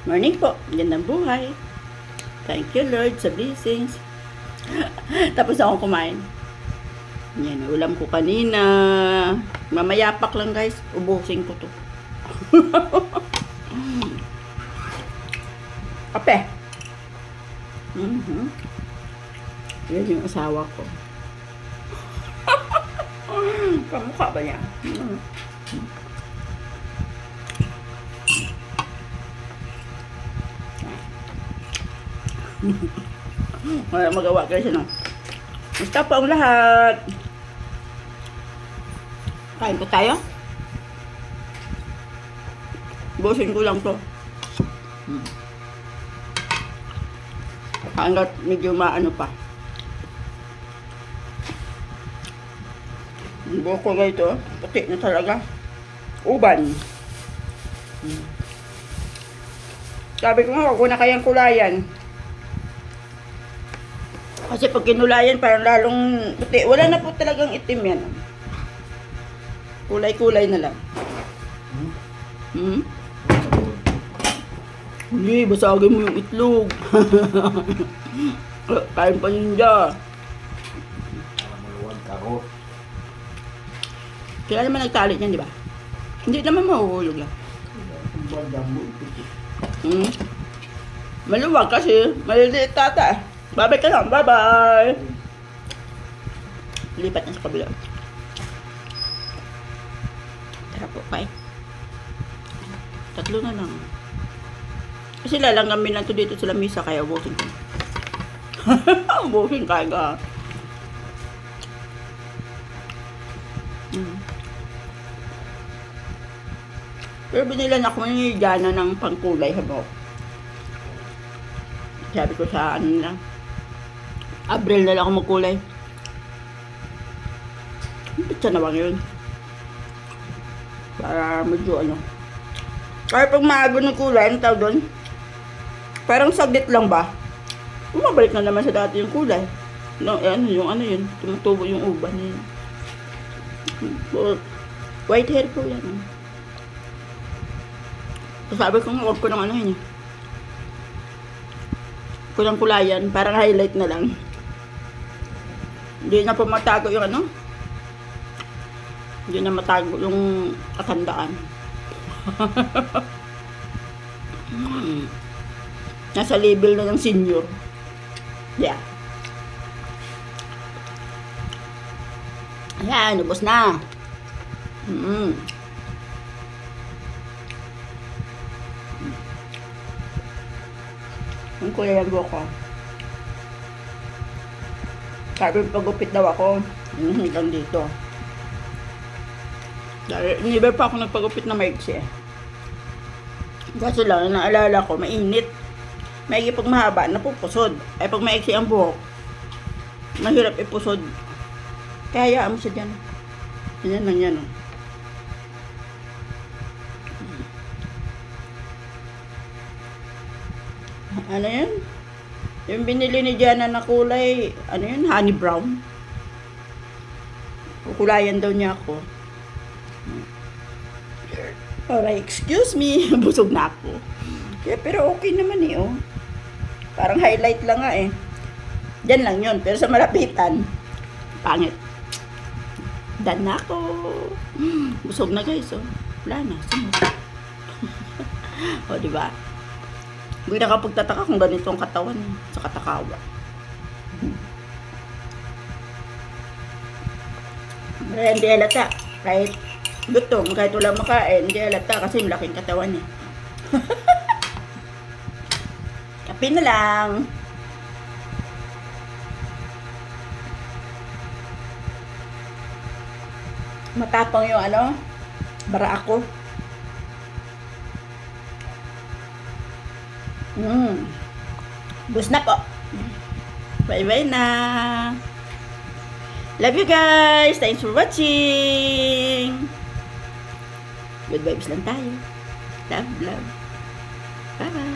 Morning po. Gandang buhay. Thank you, Lord, sa blessings. Tapos ako kumain. Yan, ulam ko kanina. Mamayapak lang, guys. Ubusin ko to. Kape. Yan yung asawa ko. Kamukha ba niya? Wala magawa kasi no. Basta po ang lahat. Kain po tayo. Busin ko lang to. Hanggat medyo maano pa. Buko ko ito. Puti na talaga. Uban. Sabi ko nga, huwag ko na kayang kulayan. Kasi pag kinulayan, parang lalong puti. Wala na po talagang itim yan. Kulay-kulay na lang. Hindi, basagin mo yung itlog. Kain pa yun dyan. Maluwag kako. Kaya naman nagtalit yan, di ba? Hindi naman mahuhulog lang. Maluwag kasi maliliit tata. Bye-bye ka lang. Bye-bye. Lipat na sa kabila. Tara po, bye. Tatlo na lang. Kasi lalanggamin lang to dito sa lamisa, kaya ubusin ko. Ubusin kaya. Pero binilan ako ni Jana ng pangkulay habok. Sabi ko sa ano na, Abril na lang ako magkulay. Pizza na bang yun? Para medyo ano. Kaya pag maago ng kulay, ano tawag doon? Parang saglit lang ba? Bumabalik na naman sa dati yung kulay. No, yung ano yun, tumutubo yung uban yun. White hair po yan. So, sabi ko nga, huwag ko ng ano yun. Kulang kulayan, parang highlight na lang. Hindi na po matago yung ano. Hindi na matago yung katandaan. Nasa level na ng senior. Yeah. Ayan, ubos na. Ang kulay ang buhok ko. Sabi pagupit daw ako. Hanggang dito. Dahil hindi pa ako nagpagupit na maiksi eh. Kasi lang, naalala ko, mainit. Maigi pag mahaba, napupusod. Ay pag maiksi ang buhok, mahirap ipusod. Kaya hayaan mo siya dyan. Yan lang yan. Ano yun? Yung binili ni Jana na kulay, ano yun? Honey brown. Kukulayan daw niya ako. Alright, excuse me. Busog na ako. Yeah, pero okay naman eh, oh. Parang highlight lang nga eh. Diyan lang yun. Pero sa malapitan, pangit. Dan na ako. Busog na guys, oh. Wala na. Sunod. O, diba? Hindi nakapagtataka kung ganito ang katawan sa katakawa. Kaya hindi halata. Kahit gutom, kahit wala makain, hindi halata kasi malaking katawan niya. Kape na lang. Matapang yung ano, bara ako. Bus na po. Bye-bye na. Love you guys. Thanks for watching. Good vibes lang tayo. Love, love. Bye-bye.